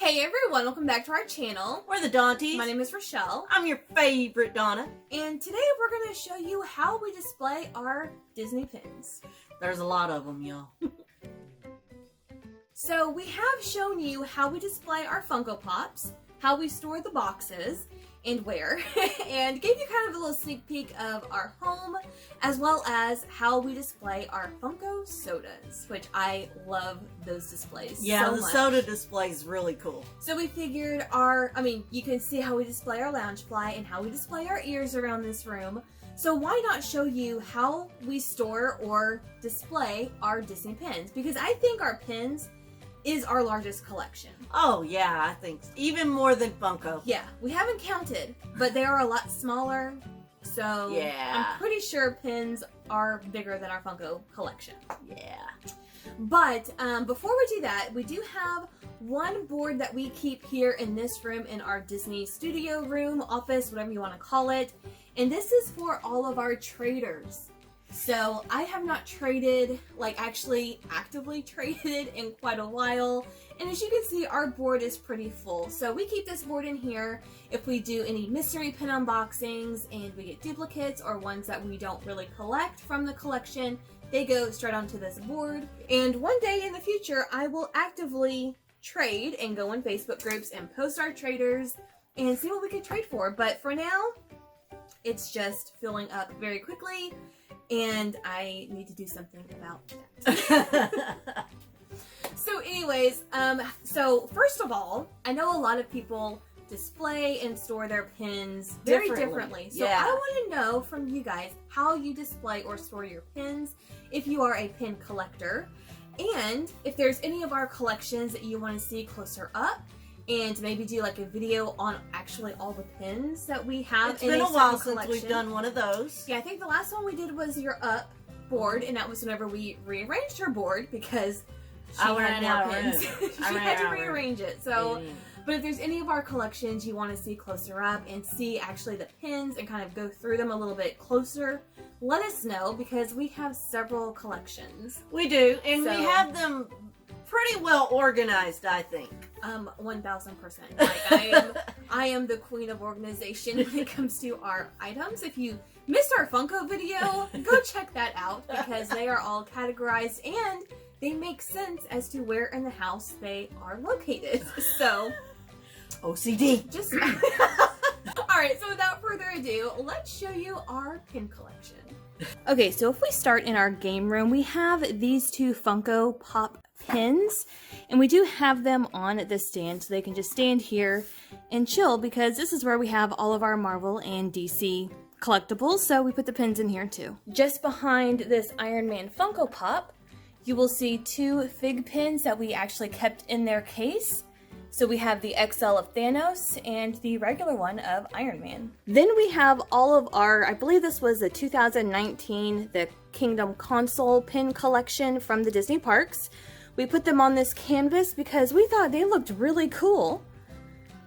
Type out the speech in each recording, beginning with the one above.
Hey everyone, welcome back to our channel. We're the Dawnties. My name is Rochelle. I'm your favorite Donna. And today we're going to show you how we display our Disney pins. There's a lot of them, y'all. So we have shown you how we display our Funko Pops, how we store the boxes, and where, and gave you kind of a little sneak peek of our home, as well as how we display our Funko sodas, which I love those displays so much. Soda display is really cool. So we figured you can see how we display our Loungefly and how we display our ears around this room. So why not show you how we store or display our Disney pins? Because I think our pins is our largest collection. Oh yeah, I think even more than Funko. Yeah, we haven't counted, but they are a lot smaller. So yeah, I'm pretty sure pins are bigger than our Funko collection. Yeah. But before we do that, we do have one board that we keep here in this room in our Disney studio room, office, whatever you want to call it. And this is for all of our traders. So I have not traded, actually actively traded in quite a while. And as you can see, our board is pretty full. So we keep this board in here if we do any mystery pin unboxings and we get duplicates or ones that we don't really collect from the collection. They go straight onto this board. And one day in the future, I will actively trade and go in Facebook groups and post our traders and see what we could trade for. But for now, it's just filling up very quickly. And I need to do something about that. So anyways, so first of all, I know a lot of people display and store their pins very differently. So yeah. I want to know from you guys how you display or store your pins if you are a pin collector. And if there's any of our collections that you want to see closer up, and maybe do a video on actually all the pins that we have. It's been a while since we've done one of those. Yeah, I think the last one we did was your up board, and that was whenever we rearranged her board because she had more pins. She had to rearrange it. So, but if there's any of our collections you want to see closer up and see actually the pins and kind of go through them a little bit closer, let us know because we have several collections. We do, and we have them pretty well organized, I think. 1000%. I am the queen of organization when it comes to our items. If you missed our Funko video, go check that out because they are all categorized and they make sense as to where in the house they are located. So, OCD. Just Alright, so without further ado, let's show you our pin collection. Okay, so if we start in our game room, we have these two Funko Pop pins, and we do have them on the stand so they can just stand here and chill because this is where we have all of our Marvel and DC collectibles, so we put the pins in here too. Just behind this Iron Man Funko Pop, you will see two Fig pins that we actually kept in their case. So we have the XL of Thanos and the regular one of Iron Man. Then we have all of our, I believe this was the 2019, the Kingdom console pin collection from the Disney parks. We put them on this canvas because we thought they looked really cool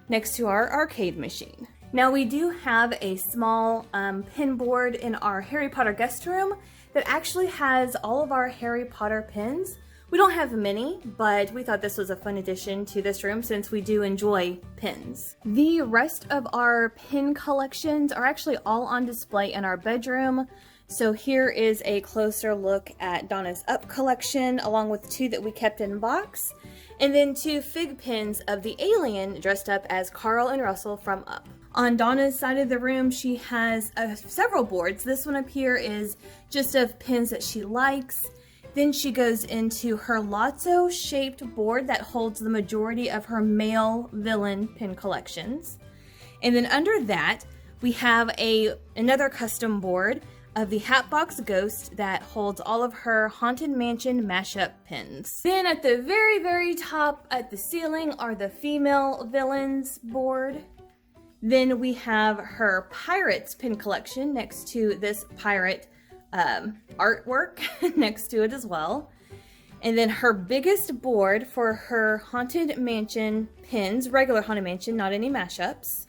next to our arcade machine. Now we do have a small pin board in our Harry Potter guest room that actually has all of our Harry Potter pins. We don't have many, but we thought this was a fun addition to this room since we do enjoy pins. The rest of our pin collections are actually all on display in our bedroom. So here is a closer look at Donna's Up collection, along with two that we kept in box, and then two Fig pins of the alien dressed up as Carl and Russell from Up. On Donna's side of the room, she has several boards. This one up here is just of pins that she likes. Then she goes into her Lotso-shaped board that holds the majority of her male villain pin collections. And then under that, we have another custom board of the Hatbox Ghost that holds all of her Haunted Mansion mashup pins. Then at the very, very top at the ceiling are the female villains board. Then we have her Pirates pin collection next to this pirate artwork next to it as well. And then her biggest board for her Haunted Mansion pins, regular Haunted Mansion, not any mashups.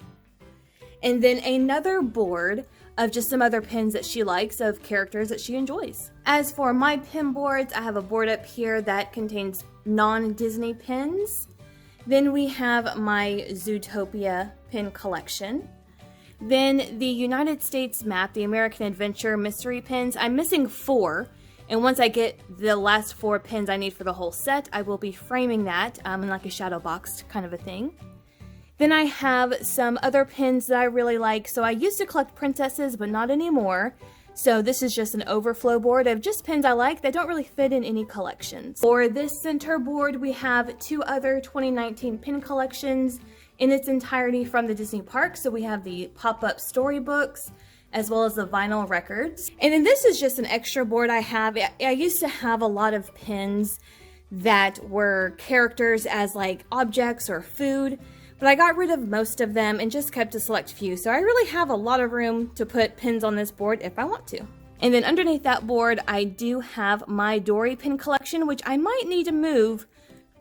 And then another board of just some other pins that she likes of characters that she enjoys. As for my pin boards, I have a board up here that contains non-Disney pins. Then we have my Zootopia pin collection. Then the United States map, the American Adventure mystery pins. I'm missing 4. And once I get the last 4 pins I need for the whole set, I will be framing that in like a shadow boxed kind of a thing. Then I have some other pins that I really like. So I used to collect princesses, but not anymore. So this is just an overflow board of just pins I like that don't really fit in any collections. For this center board, we have 2 other 2019 pin collections in its entirety from the Disney parks. So we have the pop-up storybooks, as well as the vinyl records. And then this is just an extra board I have. I used to have a lot of pins that were characters as like objects or food, but I got rid of most of them and just kept a select few. So I really have a lot of room to put pins on this board if I want to. And then underneath that board, I do have my Dory pin collection, which I might need to move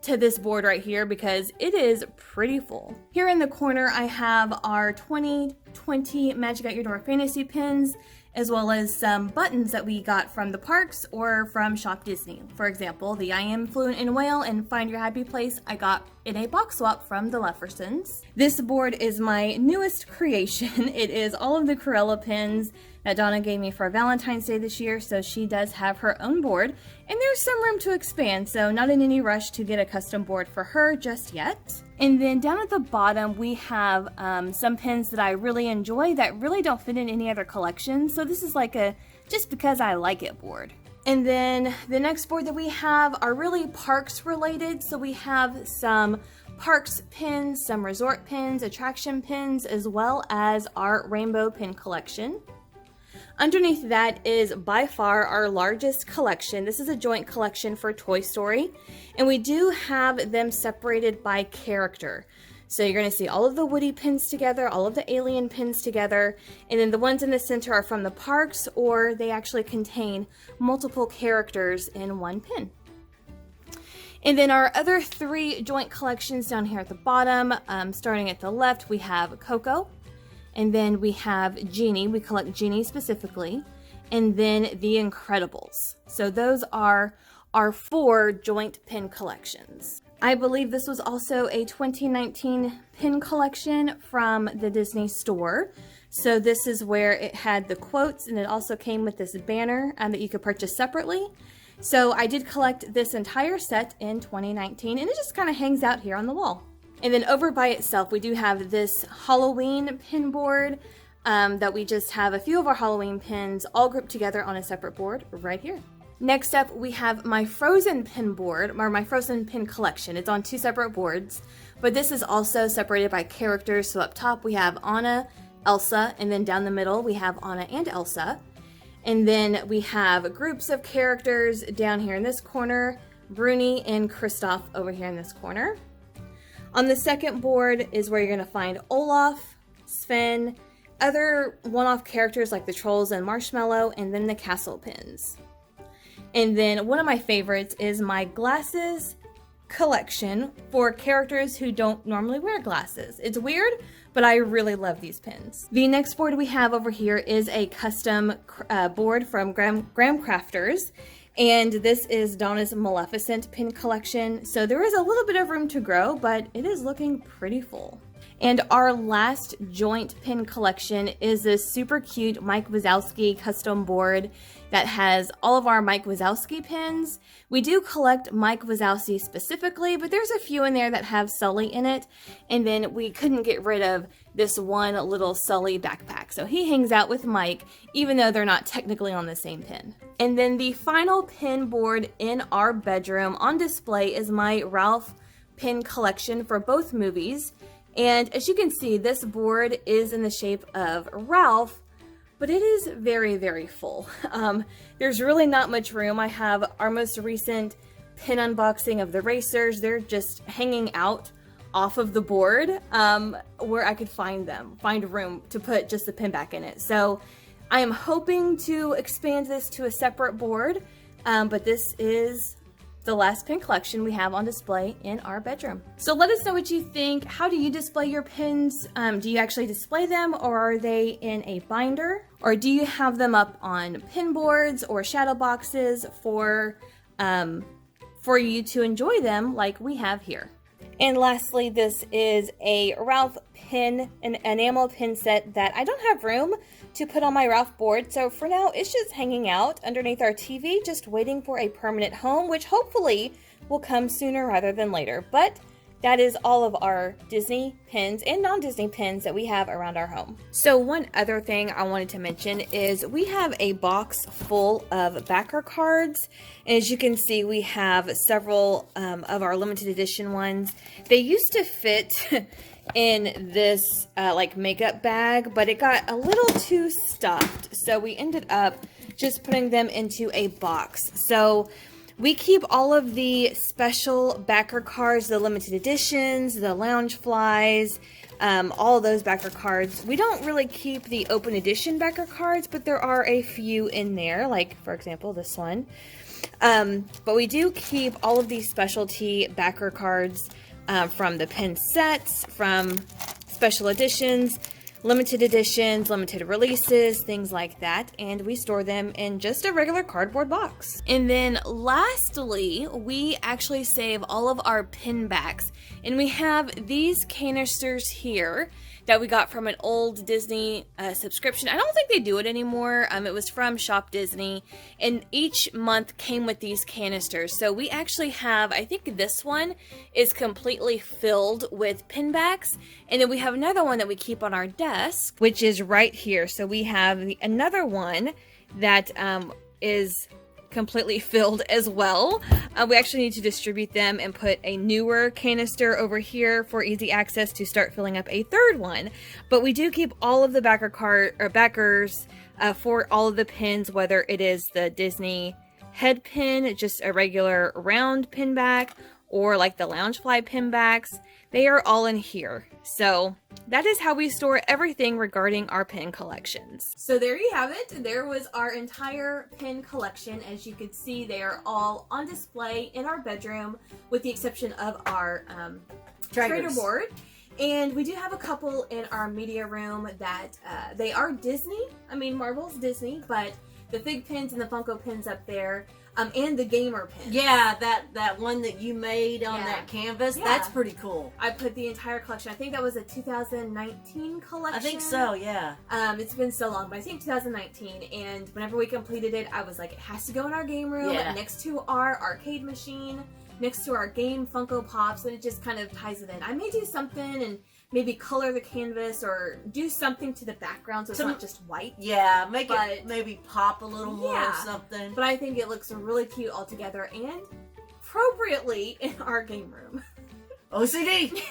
to this board right here because it is pretty full. Here in the corner, I have our 2020 Magic at Your Door Fantasy pins, as well as some buttons that we got from the parks or from Shop Disney. For example, the I Am Fluent in Whale and Find Your Happy Place I got in a box swap from the Leffersons. This board is my newest creation. It is all of the Cruella pins that Donna gave me for Valentine's Day this year, so she does have her own board, and there's some room to expand, so not in any rush to get a custom board for her just yet. And then down at the bottom, we have some pins that I really enjoy that really don't fit in any other collection, so this is like a just because I like it board. And then the next board that we have are really parks related, so we have some parks pins, some resort pins, attraction pins, as well as our rainbow pin collection. Underneath that is by far our largest collection. This is a joint collection for Toy Story, and we do have them separated by character. So you're going to see all of the Woody pins together, all of the alien pins together, and then the ones in the center are from the parks, or they actually contain multiple characters in one pin. And then our other 3 joint collections down here at the bottom, starting at the left, we have Coco. And then we have Genie. We collect Genie specifically. And then The Incredibles. So those are our 4 joint pin collections. I believe this was also a 2019 pin collection from the Disney store. So this is where it had the quotes, and it also came with this banner that you could purchase separately. So I did collect this entire set in 2019, and it just kind of hangs out here on the wall. And then over by itself, we do have this Halloween pin board that we just have a few of our Halloween pins all grouped together on a separate board right here. Next up, we have my Frozen pin board, or my Frozen pin collection. It's on 2 separate boards, but this is also separated by characters. So up top, we have Anna, Elsa, and then down the middle, we have Anna and Elsa. And then we have groups of characters down here in this corner, Bruni and Kristoff over here in this corner. On the second board is where you're going to find Olaf, Sven, other one-off characters like the Trolls and Marshmallow, and then the castle pins. And then one of my favorites is my glasses collection for characters who don't normally wear glasses. It's weird, but I really love these pins. The next board we have over here is a custom board from Graham Crafters. And this is Donna's Maleficent pin collection. So there is a little bit of room to grow, but it is looking pretty full. And our last joint pin collection is this super cute Mike Wazowski custom board that has all of our Mike Wazowski pins. We do collect Mike Wazowski specifically, but there's a few in there that have Sully in it. And then we couldn't get rid of this one little Sully backpack. So he hangs out with Mike, even though they're not technically on the same pin. And then the final pin board in our bedroom on display is my Ralph pin collection for both movies. And as you can see, this board is in the shape of Ralph, but it is very, very full. There's really not much room. I have our most recent pin unboxing of the racers. They're just hanging out off of the board where I could find room to put just the pin back in it. So I am hoping to expand this to a separate board, but this is the last pin collection we have on display in our bedroom. So let us know what you think. How do you display your pins? Do you actually display them, or are they in a binder? Or do you have them up on pin boards or shadow boxes for you to enjoy them like we have here? And lastly, this is a Ralph pin, an enamel pin set that I don't have room to put on my Ralph board. So for now, it's just hanging out underneath our TV, just waiting for a permanent home, which hopefully will come sooner rather than later. But that is all of our Disney pins and non-Disney pins that we have around our home. So one other thing I wanted to mention is we have a box full of backer cards. And as you can see, we have several of our limited edition ones. They used to fit in this like makeup bag, but it got a little too stuffed. So we ended up just putting them into a box. So we keep all of the special backer cards, the limited editions, the lounge flies, all of those backer cards. We don't really keep the open edition backer cards, but there are a few in there, like for example this one. But we do keep all of these specialty backer cards from the pin sets, from special editions, limited editions, limited releases, things like that, and we store them in just a regular cardboard box. And then lastly, we actually save all of our pin backs, and we have these canisters here that we got from an old Disney subscription. I don't think they do it anymore. It was from Shop Disney, and each month came with these canisters. So we actually have, I think this one is completely filled with pin backs, and then we have another one that we keep on our desk, which is right here. So we have another one that is completely filled as well. We actually need to distribute them and put a newer canister over here for easy access to start filling up a third one. But we do keep all of the backers for all of the pins, whether it is the Disney head pin, just a regular round pin back, or like the Loungefly pin backs. They are all in here. So that is how we store everything regarding our pin collections. So there you have it. There was our entire pin collection. As you can see, they are all on display in our bedroom, with the exception of our trader board. And we do have a couple in our media room that they are Disney. I mean, Marvel's Disney, but the Fig pins and the Funko pins up there, and the gamer pins. Yeah, that one that you made on that canvas, that's pretty cool. I put the entire collection. I think that was a 2019 collection. I think so, yeah. It's been so long, but I think 2019, and whenever we completed it, I was like, it has to go in our game room next to our arcade machine, next to our game Funko Pops, and it just kind of ties it in. I may do something and maybe color the canvas or do something to the background so it's not just white. Yeah, make it maybe pop a little more or something. But I think it looks really cute all together and appropriately in our game room. OCD!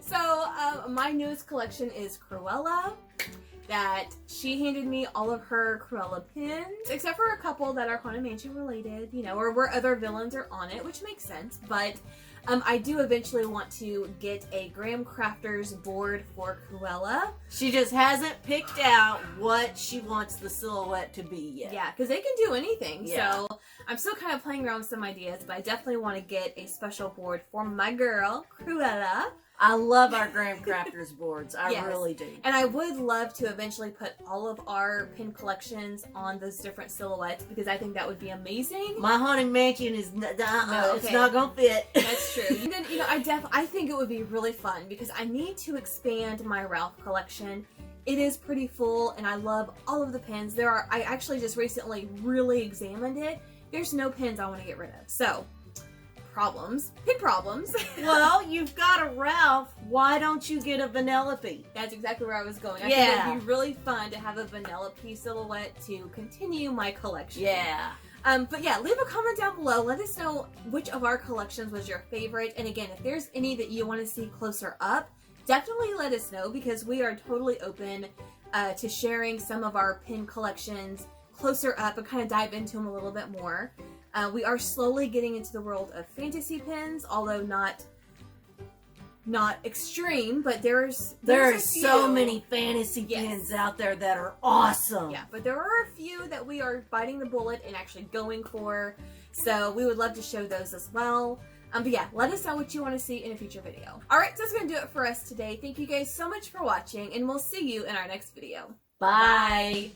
So, my newest collection is Cruella. That she handed me all of her Cruella pins, except for a couple that are Haunted Mansion related, you know, or where other villains are on it, which makes sense. But I do eventually want to get a Graham Crafters board for Cruella. She just hasn't picked out what she wants the silhouette to be yet. Yeah, because they can do anything. Yeah. So I'm still kind of playing around with some ideas, but I definitely want to get a special board for my girl, Cruella. I love our Graham Crafters boards. I really do. And I would love to eventually put all of our pin collections on those different silhouettes, because I think that would be amazing. My Haunted Mansion is it's not gonna fit. That's true. And then, you know, I think it would be really fun because I need to expand my Ralph collection. It is pretty full, and I love all of the pins. I actually just recently really examined it. There's no pins I want to get rid of. So, pin problems. Well, you've got a Ralph. Why don't you get a Vanellope? That's exactly where I was going. I think it'd be really fun to have a Vanellope silhouette to continue my collection. Yeah. But yeah, leave a comment down below. Let us know which of our collections was your favorite. And again, if there's any that you want to see closer up, definitely let us know, because we are totally open to sharing some of our pin collections closer up and kind of dive into them a little bit more. We are slowly getting into the world of fantasy pins, although not extreme, but there are so many fantasy pins out there that are awesome. Yeah, but there are a few that we are biting the bullet and actually going for, so we would love to show those as well. But yeah, let us know what you want to see in a future video. Alright, so that's going to do it for us today. Thank you guys so much for watching, and we'll see you in our next video. Bye!